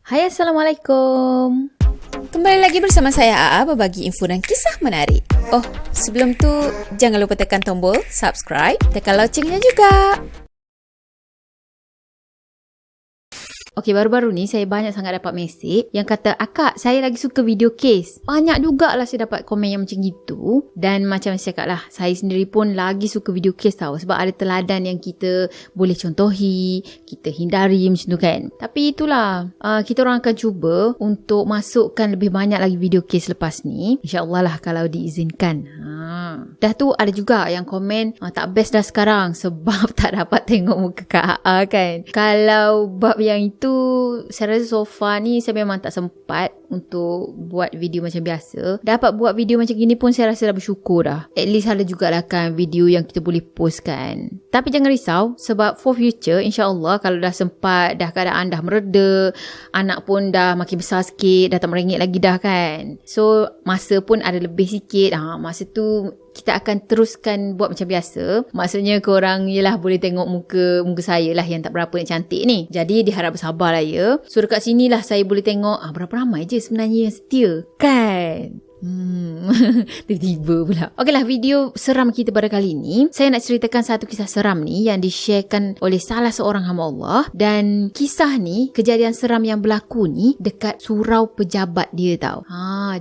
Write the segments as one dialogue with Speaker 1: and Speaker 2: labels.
Speaker 1: Hai, Assalamualaikum.
Speaker 2: Kembali lagi bersama saya Aa berbagi info dan kisah menarik. Oh, sebelum tu jangan lupa tekan tombol subscribe, tekan loncengnya juga.
Speaker 1: Okey, baru-baru ni saya banyak sangat dapat mesej yang kata, "Akak, saya lagi suka video case." Banyak jugalah saya dapat komen yang macam gitu. Dan macam saya cakap lah, saya sendiri pun lagi suka video case tau. Sebab ada teladan yang kita boleh contohi, kita hindari macam tu kan. Tapi itulah, kita orang akan cuba untuk masukkan lebih banyak lagi video case lepas ni. InsyaAllah lah kalau diizinkan. Dah tu ada juga yang komen, tak best dah sekarang sebab tak dapat tengok muka Kak Aa kan. Kalau bab yang itu, saya rasa so far ni saya memang tak sempat untuk buat video macam biasa. Dapat buat video macam gini pun saya rasa dah bersyukur dah. At least ada jugalah kan video yang kita boleh post kan. Tapi jangan risau sebab for future insyaAllah kalau dah sempat, dah keadaan dah mereda, anak pun dah makin besar sikit, dah tak merengek lagi dah kan. So masa pun ada lebih sikit. Masa tu kita akan teruskan buat macam biasa. Maksudnya korang yelah boleh tengok muka saya lah yang tak berapa yang cantik ni. Jadi diharap bersabar lah ya. So dekat sini lah saya boleh tengok berapa ramai je sebenarnya yang setia kan. Tiba-tiba pula. Okeylah, video seram kita pada kali ni, saya nak ceritakan satu kisah seram ni yang di-sharekan oleh salah seorang hamba Allah. Dan kisah ni, kejadian seram yang berlaku ni dekat surau pejabat dia tau.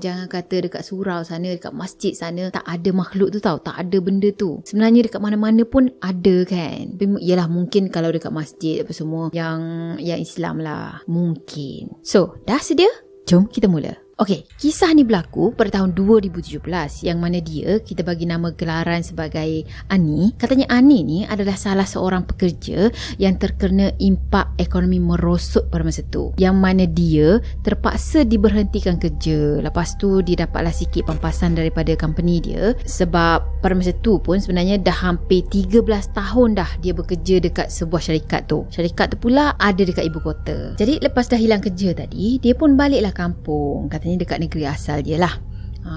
Speaker 1: Jangan kata dekat surau sana, dekat masjid sana tak ada makhluk tu tau, tak ada benda tu. Sebenarnya dekat mana-mana pun ada kan. Yalah, mungkin kalau dekat masjid apa semua yang Islam lah, mungkin. So, dah sedia? Jom kita mula. Okey, kisah ni berlaku pada tahun 2017 yang mana dia, kita bagi nama gelaran sebagai Ani. Katanya Ani ni adalah salah seorang pekerja yang terkena impak ekonomi merosot pada masa tu. Yang mana dia terpaksa diberhentikan kerja. Lepas tu dia dapatlah sikit pampasan daripada company dia. Sebab pada masa tu pun sebenarnya dah hampir 13 tahun dah dia bekerja dekat sebuah syarikat tu. Syarikat tu pula ada dekat ibu kota. Jadi lepas dah hilang kerja tadi, dia pun baliklah kampung. Katanya dekat negeri asal dia lah.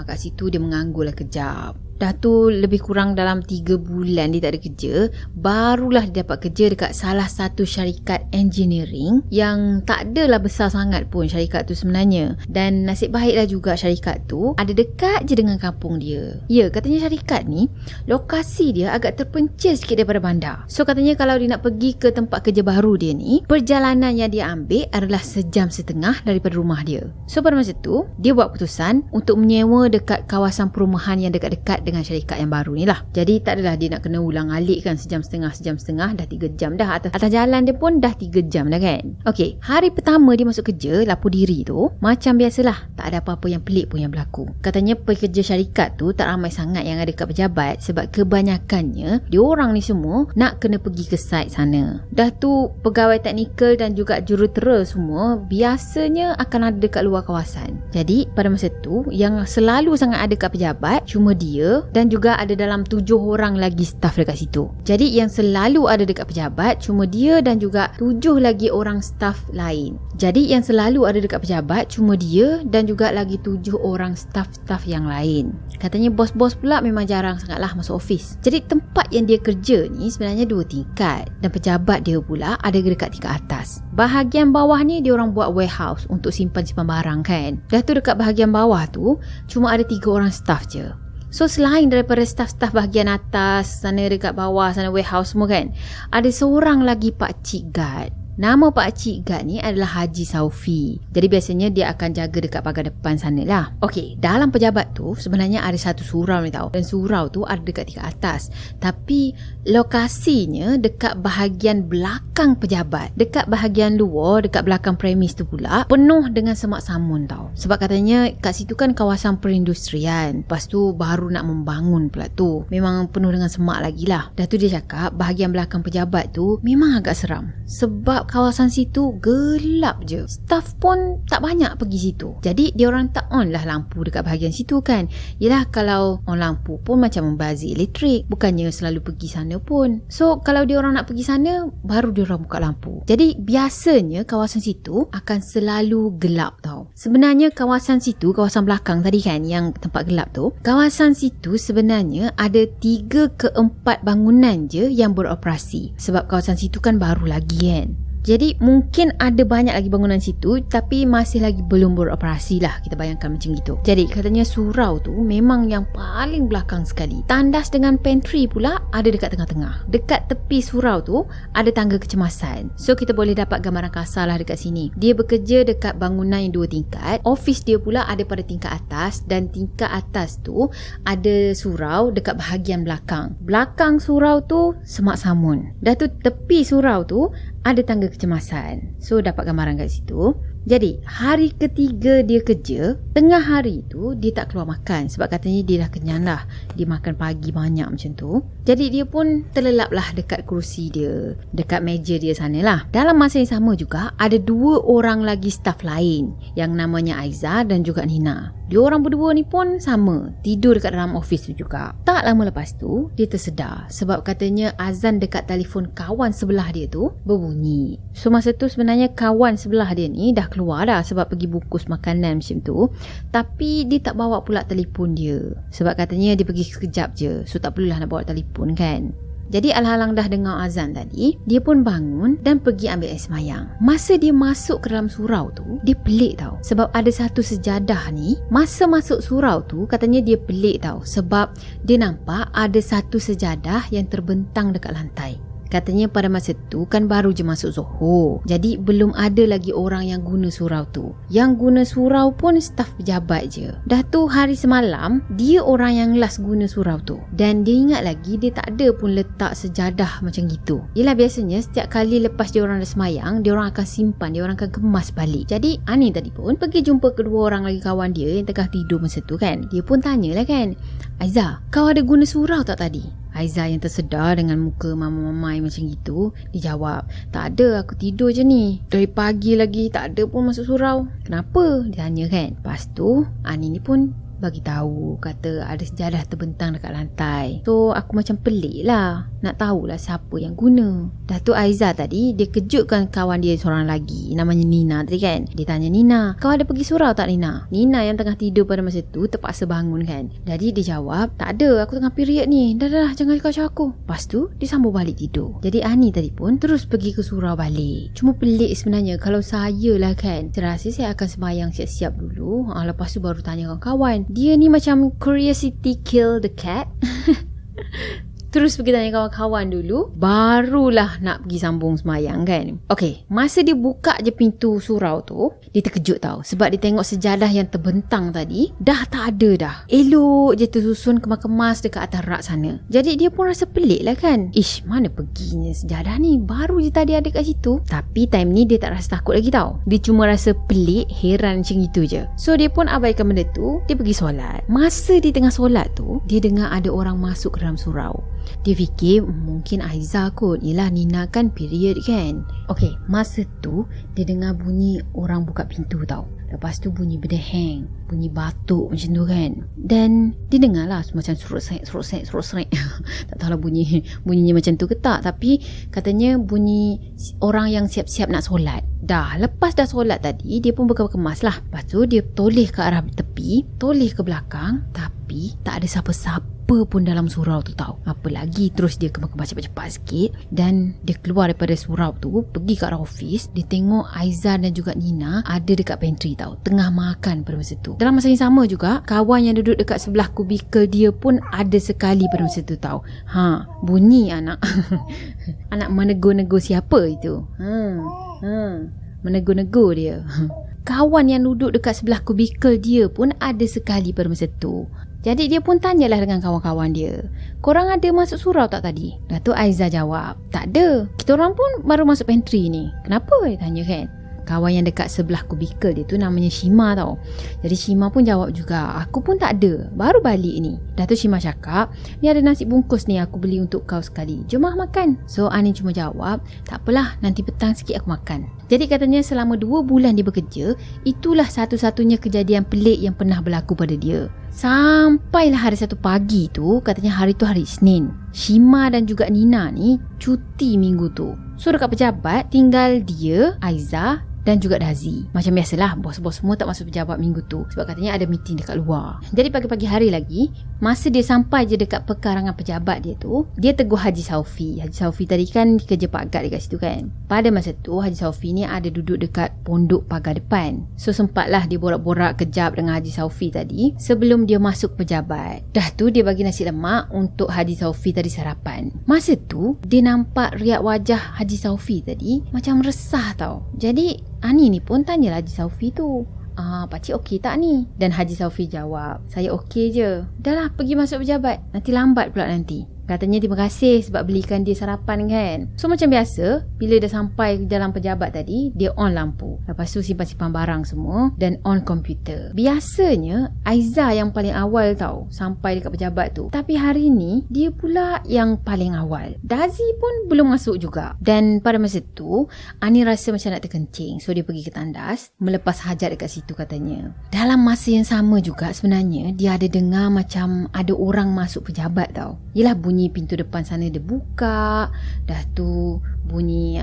Speaker 1: Kat situ dia menganggurlah kejap. Dah tu lebih kurang dalam 3 bulan dia tak ada kerja. Barulah dia dapat kerja dekat salah satu syarikat engineering yang tak adalah besar sangat pun syarikat tu sebenarnya. Dan nasib baiklah juga syarikat tu ada dekat je dengan kampung dia. Ya, katanya syarikat ni lokasi dia agak terpencil sikit daripada bandar. So katanya kalau dia nak pergi ke tempat kerja baru dia ni, perjalanan yang dia ambil adalah 1.5 jam daripada rumah dia. So pada masa tu dia buat keputusan untuk menyewa dekat kawasan perumahan yang dekat-dekat dengan syarikat yang baru ni lah. Jadi tak adalah dia nak kena ulang alik kan 1.5 jam, dah 3 jam dah. Atas jalan dia pun dah 3 jam dah kan. Okey, hari pertama dia masuk kerja, lapor diri tu, macam biasalah, tak ada apa-apa yang pelik pun yang berlaku. Katanya pekerja syarikat tu tak ramai sangat yang ada kat pejabat sebab kebanyakannya diorang ni semua nak kena pergi ke site sana. Dah tu pegawai teknikal dan juga jurutera semua biasanya akan ada dekat luar kawasan. Jadi pada masa tu yang selalu sangat ada kat pejabat cuma dia dan juga ada dalam 7 orang lagi staff dekat situ. Jadi yang selalu ada dekat pejabat cuma dia dan juga 7 lagi orang staff lain. Jadi yang selalu ada dekat pejabat cuma dia dan juga lagi 7 orang staff yang lain. Katanya bos-bos pula memang jarang sangatlah masuk office. Jadi tempat yang dia kerja ni sebenarnya 2 tingkat dan pejabat dia pula ada dekat tingkat atas. Bahagian bawah ni dia orang buat warehouse untuk simpan-simpan barang kan. Dah tu dekat bahagian bawah tu cuma ada 3 orang staff je. So selain daripada staff-staff bahagian atas, sana dekat bawah, sana warehouse semua kan, ada seorang lagi pakcik guard. Nama pakcik guard ni adalah Haji Saufi. Jadi biasanya dia akan jaga dekat pagar depan sana lah. Okey, dalam pejabat tu sebenarnya ada satu surau ni tau. Dan surau tu ada dekat tingkat atas. Tapi lokasinya dekat bahagian belakang pejabat. Dekat bahagian luar, dekat belakang premis tu pula, penuh dengan semak samun tau. Sebab katanya kat situ kan kawasan perindustrian. Lepas tu baru nak membangun pula tu. Memang penuh dengan semak lagi lah. Dah tu dia cakap bahagian belakang pejabat tu memang agak seram. Sebab kawasan situ gelap je. Staff pun tak banyak pergi situ. Jadi diorang tak on lah lampu dekat bahagian situ kan. Yelah kalau on lampu pun macam membazir elektrik. Bukannya selalu pergi sana pun. So kalau diorang nak pergi sana, baru diorang buka lampu. Jadi biasanya kawasan situ akan selalu gelap tau. Sebenarnya kawasan situ, kawasan belakang tadi kan yang tempat gelap tu, kawasan situ sebenarnya ada 3 ke 4 bangunan je yang beroperasi. Sebab kawasan situ kan baru lagi kan. Jadi mungkin ada banyak lagi bangunan situ, tapi masih lagi belum beroperasi lah, kita bayangkan macam gitu. Jadi katanya surau tu memang yang paling belakang sekali. Tandas dengan pantry pula ada dekat tengah-tengah. Dekat tepi surau tu ada tangga kecemasan. So kita boleh dapat gambaran kasar lah dekat sini. Dia bekerja dekat bangunan yang 2 tingkat. Office dia pula ada pada tingkat atas, dan tingkat atas tu ada surau dekat bahagian belakang. Belakang surau tu semak samun. Dah tu tepi surau tu ada tangga kecemasan. So dapat gambaran kat situ. Jadi hari ketiga dia kerja, tengah hari tu dia tak keluar makan sebab katanya dia dah kenyang dah. Dia makan pagi banyak macam tu. Jadi dia pun terlelap lah dekat kerusi dia, dekat meja dia sana lah. Dalam masa yang sama juga ada 2 orang lagi staff lain yang namanya Aiza dan juga Nina. Dia orang berdua ni pun sama, tidur dekat dalam office tu juga. Tak lama lepas tu dia tersedar sebab katanya azan dekat telefon kawan sebelah dia tu berbunyi. So masa tu sebenarnya kawan sebelah dia ni dah keluar dah sebab pergi bungkus makanan macam tu. Tapi dia tak bawa pula telefon dia sebab katanya dia pergi sekejap je. So tak perlulah nak bawa telefon kan. Jadi alhalang dah dengar azan tadi, dia pun bangun dan pergi ambil air semayang. Masa dia masuk ke dalam surau tu, dia pelik tau. Sebab ada satu sejadah ni, masa masuk surau tu, katanya dia pelik tau. Sebab dia nampak ada satu sejadah yang terbentang dekat lantai. Katanya pada masa tu kan baru je masuk Zohor. Jadi belum ada lagi orang yang guna surau tu. Yang guna surau pun staf pejabat je. Dah tu hari semalam, dia orang yang last guna surau tu. Dan dia ingat lagi dia tak ada pun letak sejadah macam gitu. Yelah biasanya setiap kali lepas dia orang dah semayang, dia orang akan simpan, dia orang akan kemas balik. Jadi Ani tadi pun pergi jumpa kedua orang lagi kawan dia yang tengah tidur masa tu kan. Dia pun tanyalah kan, Aiza, kau ada guna surau tak tadi? Aiza yang tersedar dengan muka mamai macam gitu, dia jawab, tak ada, aku tidur je ni. Dari pagi lagi tak ada pun masuk surau. Kenapa? Dia tanya kan. Lepas tu Ani ni pun bagi tahu, kata ada sejadah terbentang dekat lantai. So aku macam pelik lah, nak tahulah siapa yang guna. Dah tu Aiza tadi dia kejutkan kawan dia seorang lagi, namanya Nina tadi kan. Dia tanya Nina, kau ada pergi surau tak Nina? Nina yang tengah tidur pada masa tu terpaksa bangun kan. Jadi dia jawab, tak ada, aku tengah period ni. Dah jangan kacau aku. Lepas tu dia sambung balik tidur. Jadi Ani tadi pun terus pergi ke surau balik. Cuma pelik sebenarnya, kalau saya lah kan, saya rasa saya akan sembahyang siap-siap dulu, lepas tu baru tanya kawan. Dia ni macam curiosity kill the cat. Terus pergi tanya kawan-kawan dulu, barulah nak pergi sambung semayang kan. Okay, masa dia buka je pintu surau tu, dia terkejut tau. Sebab dia tengok sejadah yang terbentang tadi dah tak ada dah. Elok je tersusun kemas-kemas dekat atas rak sana. Jadi dia pun rasa pelik lah kan. Ish, mana perginya sejadah ni? Baru je tadi ada kat situ. Tapi time ni dia tak rasa takut lagi tau. Dia cuma rasa pelik, heran macam itu je. So dia pun abaikan benda tu, dia pergi solat. Masa dia tengah solat tu, dia dengar ada orang masuk ke dalam surau. Dia fikir mungkin Aiza kot. Yelah Nina kan period kan. Okay, masa tu dia dengar bunyi orang buka pintu tau. Lepas tu bunyi berdeheng, bunyi batuk macam tu kan. Dan dia dengar lah macam surut-seret. Tak tahulah bunyinya macam tu ke tak. Tapi katanya bunyi orang yang siap-siap nak solat. Lepas dah solat tadi, dia pun berkemas lah. Lepas tu dia toleh ke arah tepi, toleh ke belakang. Tapi tak ada siapa-siapa pun dalam surau tu tau. Apa lagi, terus dia kemas cepat-cepat sikit. Dan dia keluar daripada surau tu, pergi ke arah office. Dia tengok Aiza dan juga Nina ada dekat pantry tau, tengah makan pada masa tu. Dalam masa yang sama juga, kawan yang duduk dekat sebelah kubikel dia pun ada sekali pada masa tu tau. Bunyi anak anak menegur-negur siapa itu. Menegur-negur dia. Kawan yang duduk dekat sebelah kubikel dia pun ada sekali pada masa tu. Jadi dia pun tanyalah dengan kawan-kawan dia, korang ada masuk surau tak tadi? Dah tu Aiza jawab, tak ada, kita orang pun baru masuk pantry ni. Kenapa? Dia tanya kan. Kawan yang dekat sebelah kubikel dia tu namanya Shima tau. Jadi Shima pun jawab juga, aku pun tak ada, baru balik ni. Dah tu Shima cakap, ni ada nasi bungkus ni, aku beli untuk kau sekali, jom makan. So Ani cuma jawab, tak apalah, nanti petang sikit aku makan. Jadi katanya selama 2 bulan dia bekerja, itulah satu-satunya kejadian pelik yang pernah berlaku pada dia. Sampailah hari satu pagi tu, katanya hari tu hari Isnin, Shima dan juga Nina ni cuti minggu tu. So dekat pejabat tinggal dia, Aiza dan juga Dazi. Macam biasalah, bos-bos semua tak masuk pejabat minggu tu sebab katanya ada meeting dekat luar. Jadi pagi-pagi hari lagi, masa dia sampai je dekat pekarangan pejabat dia tu, dia tegur Haji Saufi. Haji Saufi tadi kan kerja Pak Gad dekat situ kan. Pada masa tu Haji Saufi ni ada duduk dekat pondok pagar depan. So sempatlah dia borak-borak kejap dengan Haji Saufi tadi sebelum dia masuk pejabat. Dah tu dia bagi nasi lemak untuk Haji Saufi tadi sarapan. Masa tu dia nampak riak wajah Haji Saufi tadi macam resah tau. Jadi Ani ni pun tanyalah Haji Saufi tu, pakcik okey tak ni? Dan Haji Saufi jawab, saya okey je. Dah lah, pergi masuk pejabat, nanti lambat pula nanti. Katanya terima kasih sebab belikan dia sarapan kan. So macam biasa, bila dah sampai dalam pejabat tadi, dia on lampu. Lepas tu simpan-simpan barang semua dan on komputer. Biasanya Aiza yang paling awal tau sampai dekat pejabat tu. Tapi hari ni dia pula yang paling awal. Dazi pun belum masuk juga. Dan pada masa tu Ani rasa macam nak terkencing. So dia pergi ke tandas, melepas hajat dekat situ katanya. Dalam masa yang sama juga sebenarnya dia ada dengar macam ada orang masuk pejabat tau. Yelah, bunyi pintu depan sana dia buka. Dah tu bunyi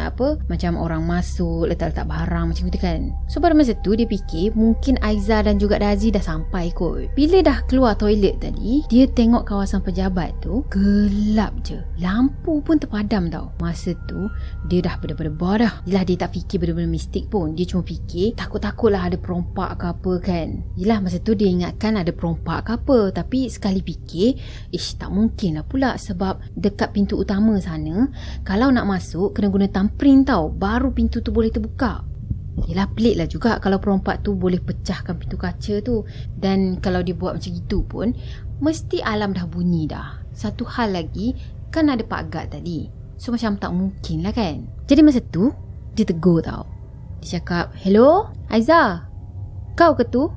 Speaker 1: macam orang masuk, letak-letak barang macam tu kan. So pada masa tu dia fikir mungkin Aiza dan juga Dazi dah sampai kot. Bila dah keluar toilet tadi, dia tengok kawasan pejabat tu gelap je. Lampu pun terpadam tau. Masa tu dia dah berdebar dah. Yelah, dia tak fikir benda-benda mistik pun. Dia cuma fikir takut-takutlah ada perompak ke apa kan. Yelah, masa tu dia ingatkan ada perompak ke apa. Tapi sekali fikir, tak mungkin lah pula sebab dekat pintu utama sana, kalau nak masuk kena guna thumbprint tau, baru pintu tu boleh terbuka. Yelah, pelik lah juga kalau perompak tu boleh pecahkan pintu kaca tu. Dan kalau dia buat macam itu pun, mesti alam dah bunyi dah. Satu hal lagi, kan ada Pak Gad tadi. So macam tak mungkin lah kan. Jadi masa tu dia tegur tau. Dia cakap, hello Aiza, kau ke tu?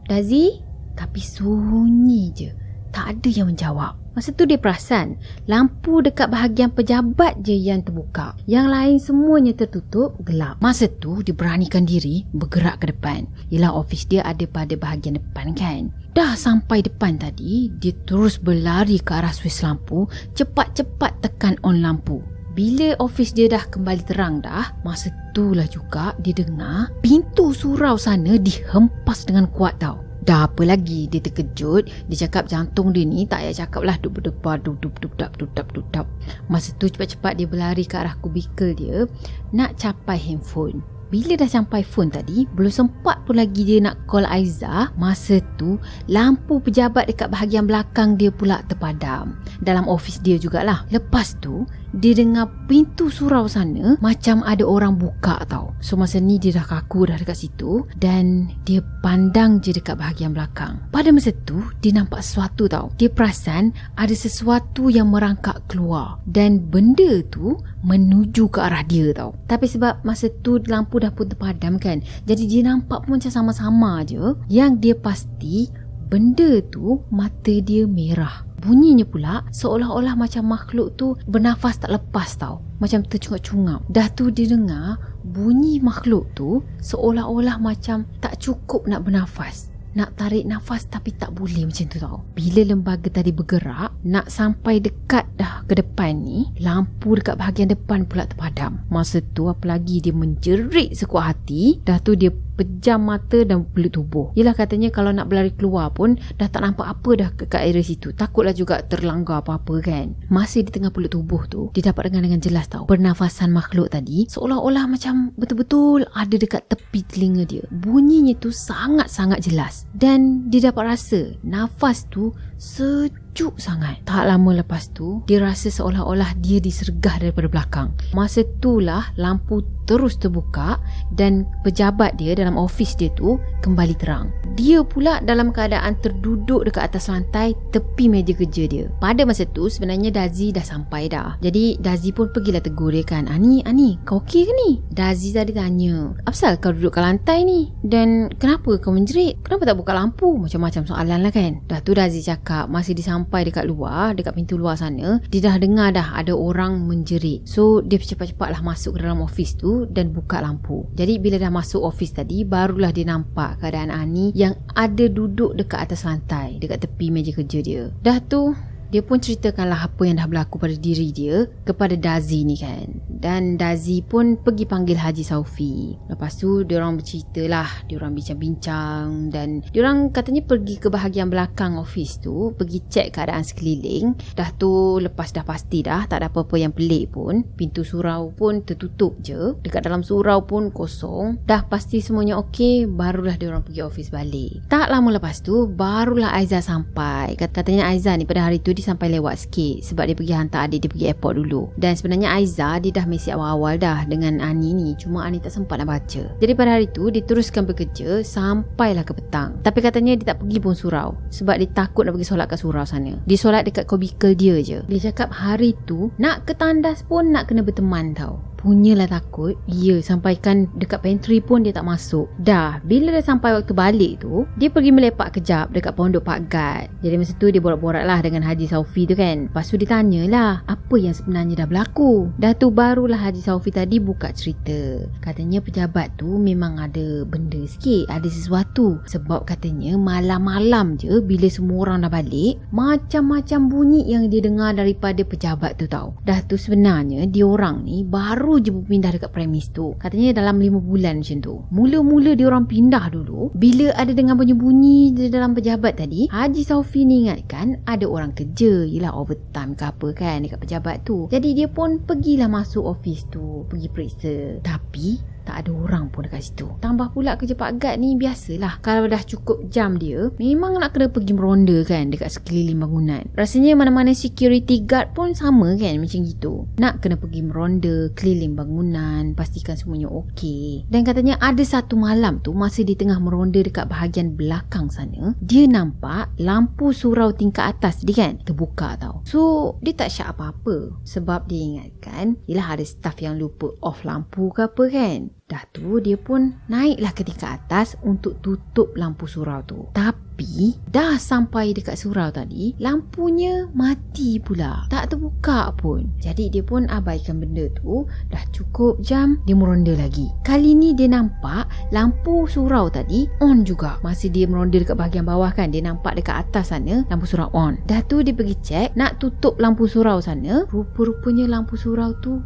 Speaker 1: Dazi? Tapi sunyi je, tak ada yang menjawab. Masa tu dia perasan lampu dekat bahagian pejabat je yang terbuka. Yang lain semuanya tertutup, gelap. Masa tu dia beranikan diri bergerak ke depan. Yelah, ofis dia ada pada bahagian depan kan. Dah sampai depan tadi, dia terus berlari ke arah suis lampu, cepat-cepat tekan on lampu. Bila ofis dia dah kembali terang dah, masa itulah juga dia dengar pintu surau sana dihempas dengan kuat tau. Dah apa lagi, dia terkejut. Dia cakap jantung dia ni tak payah cakap lah, duk-duk-duk, duk-duk-duk. Masa tu cepat-cepat dia berlari ke arah kubikel dia nak capai handphone. Bila dah sampai phone tadi, belum sempat pun lagi dia nak call Aiza. Masa tu lampu pejabat dekat bahagian belakang dia pula terpadam. Dalam ofis dia jugalah. Lepas tu dia dengar pintu surau sana macam ada orang buka tau. So masa ni dia dah kaku dah dekat situ dan dia pandang je dekat bahagian belakang. Pada masa tu dia nampak sesuatu tau. Dia perasan ada sesuatu yang merangkak keluar dan benda tu menuju ke arah dia tau. Tapi sebab masa tu lampu dah pun terpadam kan, jadi dia nampak pun macam sama-sama je. Yang dia pasti benda tu mata dia merah. Bunyinya pula seolah-olah macam makhluk tu bernafas tak lepas tau. Macam tercungap-cungap. Dah tu dia dengar bunyi makhluk tu seolah-olah macam tak cukup nak bernafas. Nak tarik nafas tapi tak boleh macam tu tau. Bila lembaga tadi bergerak, nak sampai dekat dah ke depan ni, lampu dekat bahagian depan pula terpadam. Masa tu apalagi dia menjerit sekuat hati. Dah tu dia pejam mata dan peluk tubuh. Yelah, katanya kalau nak berlari keluar pun dah tak nampak apa dah kat area situ. Takutlah juga terlanggar apa-apa kan. Masa di tengah peluk tubuh tu, dia dapat dengar dengan jelas tau pernafasan makhluk tadi seolah-olah macam betul-betul ada dekat tepi telinga dia. Bunyinya tu sangat-sangat jelas. Dan dia dapat rasa nafas tu sejuk sangat. Tak lama lepas tu, dia rasa seolah-olah dia disergah daripada belakang. Masa itulah lampu terus terbuka dan pejabat dia dalam ofis dia tu kembali terang. Dia pula dalam keadaan terduduk dekat atas lantai tepi meja kerja dia. Pada masa tu sebenarnya Dazi dah sampai dah. Jadi Dazi pun pergilah tegur dia kan. Ani, kau okey ke ni? Dazi tadi tanya, apasal kau duduk kat lantai ni? Dan kenapa kau menjerit? Kenapa tak buka lampu? Macam-macam soalan lah kan. Dah tu Dazi cakap masa dia sampai dekat luar, dekat pintu luar sana, dia dah dengar dah ada orang menjerit. So dia cepat-cepatlah masuk ke dalam ofis tu dan buka lampu. Jadi bila dah masuk ofis tadi, barulah dia nampak keadaan Ani yang ada duduk dekat atas lantai, dekat tepi meja kerja dia. Dah tu dia pun ceritakanlah apa yang dah berlaku pada diri dia kepada Dazi ni kan. Dan Dazi pun pergi panggil Haji Saufi. Lepas tu diorang bercerita lah, diorang bincang-bincang, dan diorang katanya pergi ke bahagian belakang office tu, pergi cek keadaan sekeliling. Dah tu lepas dah pasti dah tak ada apa-apa yang pelik pun, pintu surau pun tertutup je, dekat dalam surau pun kosong, dah pasti semuanya okey, barulah diorang pergi office balik. Tak lama lepas tu barulah Aiza sampai. Katanya Aiza ni pada hari tu dia sampai lewat sikit sebab dia pergi hantar adik dia pergi airport dulu. Dan sebenarnya Aiza dia dah mesej awal-awal dah dengan Ani ni, cuma Ani tak sempat nak baca. Jadi pada hari tu dia teruskan bekerja sampailah ke petang. Tapi katanya dia tak pergi pun surau sebab dia takut nak pergi solat kat surau sana. Dia solat dekat kubikel dia je. Dia cakap hari tu nak ke tandas pun nak kena berteman tau. Punyalah takut. Ya, sampaikan dekat pantry pun dia tak masuk. Dah, bila dah sampai waktu balik tu, dia pergi melepak kejap dekat pondok Pak Gad. Jadi masa tu dia borak-borak lah dengan Haji Saufi tu kan. Lepas tu dia tanyalah apa yang sebenarnya dah berlaku. Dah tu barulah Haji Saufi tadi buka cerita. Katanya pejabat tu memang ada benda sikit, ada sesuatu. Sebab katanya malam-malam je bila semua orang dah balik, macam-macam bunyi yang dia dengar daripada pejabat tu tau. Dah tu sebenarnya dia orang ni baru je berpindah dekat premis tu. Katanya dalam 5 bulan macam tu. Mula-mula dia orang pindah dulu, bila ada dengar bunyi-bunyi di dalam pejabat tadi, Haji Saufi ni ingatkan ada orang kerja, yelah overtime ke apa kan dekat pejabat tu. Jadi dia pun pergilah masuk office tu, pergi periksa. Tapi tak ada orang pun dekat situ. Tambah pula kerja Pak Gad ni biasalah, kalau dah cukup jam dia, memang nak kena pergi meronda kan dekat sekeliling bangunan. Rasanya mana-mana security guard pun sama kan macam gitu. Nak kena pergi meronda keliling bangunan, pastikan semuanya okey. Dan katanya ada satu malam tu, masa dia tengah meronda dekat bahagian belakang sana, dia nampak lampu surau tingkat atas dia kan terbuka tau. So dia tak syak apa-apa sebab dia ingatkan yelah ada staff yang lupa off lampu ke apa kan. Dah tu dia pun naiklah ke tingkat atas untuk tutup lampu surau tu. Tapi dah sampai dekat surau tadi, lampunya mati pula, tak terbuka pun. Jadi dia pun abaikan benda tu. Dah cukup jam, dia meronda lagi. Kali ni dia nampak lampu surau tadi on juga. Masa dia meronda dekat bahagian bawah kan, dia nampak dekat atas sana lampu surau on. Dah tu dia pergi cek nak tutup lampu surau sana, rupa-rupanya lampu surau tu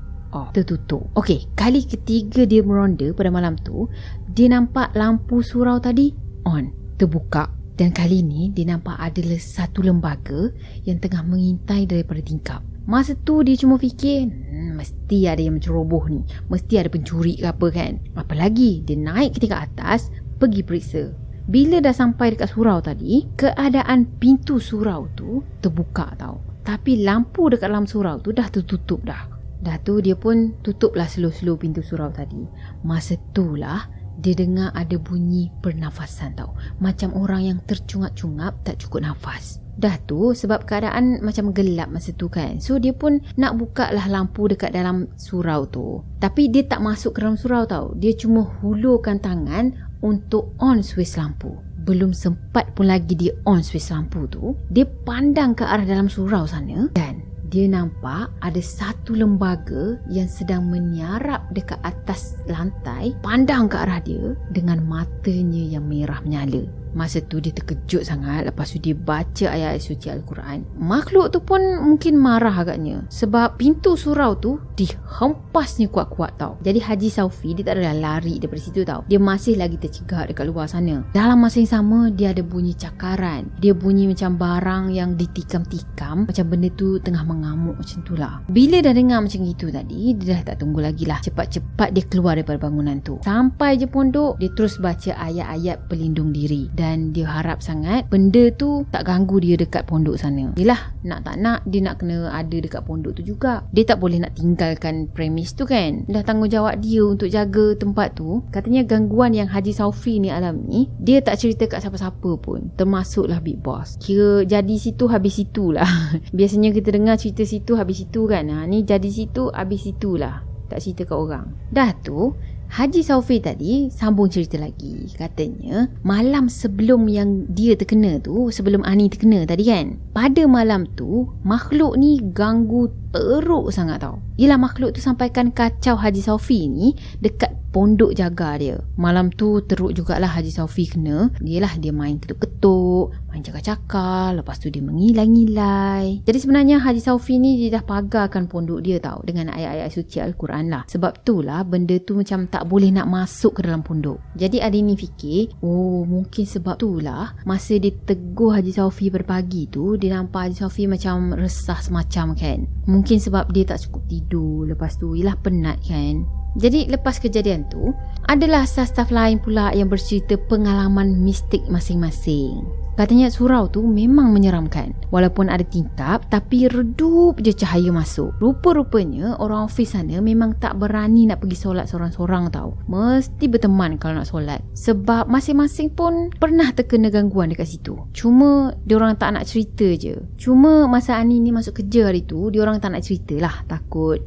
Speaker 1: tertutup. Okey, kali ketiga dia meronda pada malam tu, dia nampak lampu surau tadi on, terbuka. Dan kali ni dia nampak ada satu lembaga yang tengah mengintai daripada tingkap. Masa tu dia cuma fikir, mesti ada yang menceroboh ni, mesti ada pencuri ke apa kan. Apalagi dia naik ke tingkat atas, pergi periksa. Bila dah sampai dekat surau tadi, keadaan pintu surau tu terbuka tau. Tapi lampu dekat dalam surau tu dah tertutup dah. Dah tu dia pun tutuplah slow-slow pintu surau tadi. Masa tu lah dia dengar ada bunyi pernafasan tau. Macam orang yang tercungap-cungap tak cukup nafas. Dah tu sebab keadaan macam gelap masa tu kan. So dia pun nak buka lah lampu dekat dalam surau tu. Tapi dia tak masuk ke dalam surau tau. Dia cuma hulurkan tangan untuk on switch lampu. Belum sempat pun lagi dia on switch lampu tu, dia pandang ke arah dalam surau sana dan dia nampak ada satu lembaga yang sedang menyarap dekat atas lantai, pandang ke arah dia dengan matanya yang merah menyala. Masa tu dia terkejut sangat. Lepas tu dia baca ayat suci Al-Quran. Makhluk tu pun mungkin marah agaknya sebab pintu surau tu dihempasnya kuat-kuat tau. Jadi Haji Saufi dia tak adalah lari daripada situ tau. Dia masih lagi tercegat dekat luar sana. Dalam masa yang sama dia ada bunyi cakaran. Dia bunyi macam barang yang ditikam-tikam, macam benda tu tengah mengamuk macam tu lah. Bila dah dengar macam itu tadi, dia dah tak tunggu lagi lah. Cepat-cepat dia keluar daripada bangunan tu. Sampai je pondok, dia terus baca ayat-ayat pelindung diri. Dan dia harap sangat benda tu tak ganggu dia dekat pondok sana. Yelah, nak tak nak dia nak kena ada dekat pondok tu juga. Dia tak boleh nak tinggalkan premis tu kan. Dah tanggungjawab dia untuk jaga tempat tu. Katanya gangguan yang Haji Saufi ni alami, dia tak cerita kat siapa-siapa pun, termasuklah Big Boss. Kira jadi situ habis situ lah. Biasanya kita dengar cerita situ habis situ kan. Ni jadi situ habis situ lah, tak cerita kat orang. Dah tu Haji Saufi tadi sambung cerita lagi. Katanya malam sebelum yang dia terkena tu, sebelum Ani terkena tadi kan, pada malam tu makhluk ni ganggu teruk sangat tau. Yelah, makhluk tu sampaikan kacau Haji Saufi ni dekat pondok jaga dia. Malam tu teruk jugalah Haji Saufi kena. Dia main ketuk-ketuk, main cakap-cakap, lepas tu dia mengilai-ngilai. Jadi sebenarnya Haji Saufi ni dia dah pagarkan pondok dia tau dengan ayat-ayat suci Al-Quran lah. Sebab tu lah benda tu macam tak boleh nak masuk ke dalam pondok. Jadi adik ni fikir, mungkin sebab tu lah masa dia tegur Haji Saufi pagi tu, dia nampak Haji Saufi macam resah semacam kan. Mungkin sebab dia tak cukup tidur, lepas tu yelah penat kan. Jadi lepas kejadian tu, adalah staf-staf lain pula yang bercerita pengalaman mistik masing-masing. Katanya surau tu memang menyeramkan. Walaupun ada tingkap, tapi redup je cahaya masuk. Rupa-rupanya orang ofis sana memang tak berani nak pergi solat sorang-sorang tau. Mesti berteman kalau nak solat. Sebab masing-masing pun pernah terkena gangguan dekat situ. Cuma diorang tak nak cerita je. Cuma masa Ani ni masuk kerja hari tu, diorang tak nak cerita lah. Takut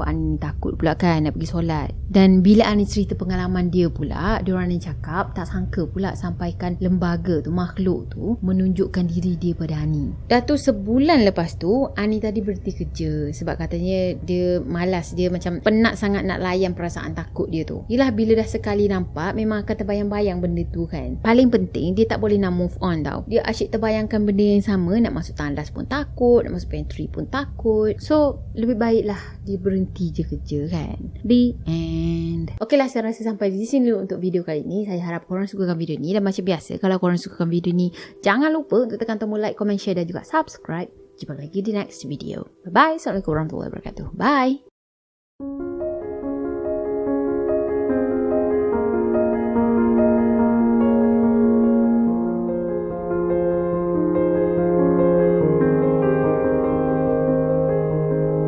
Speaker 1: Ani ni takut pula kan nak pergi solat. Dan bila Ani cerita pengalaman dia pula, diorang ni cakap tak sangka pula sampaikan lembaga tu, makhluk tu menunjukkan diri dia pada Ani. Dah tu sebulan lepas tu Ani tadi berhenti kerja sebab katanya dia malas, dia macam penat sangat nak layan perasaan takut dia tu. Yelah, bila dah sekali nampak memang akan terbayang-bayang benda tu kan. Paling penting dia tak boleh nak move on tau. Dia asyik terbayangkan benda yang sama, nak masuk tandas pun takut, nak masuk pantry pun takut. So lebih baiklah dia berhenti je kerja kan. The end. Okeylah, saya rasa sampai di sini dulu untuk video kali ni. Saya harap korang sukakan video ni, dan macam biasa kalau korang sukakan video ni, jangan lupa untuk tekan tombol like, comment, share dan juga subscribe. Jumpa lagi di next video. Bye-bye. Assalamualaikum warahmatullahi wabarakatuh. Bye.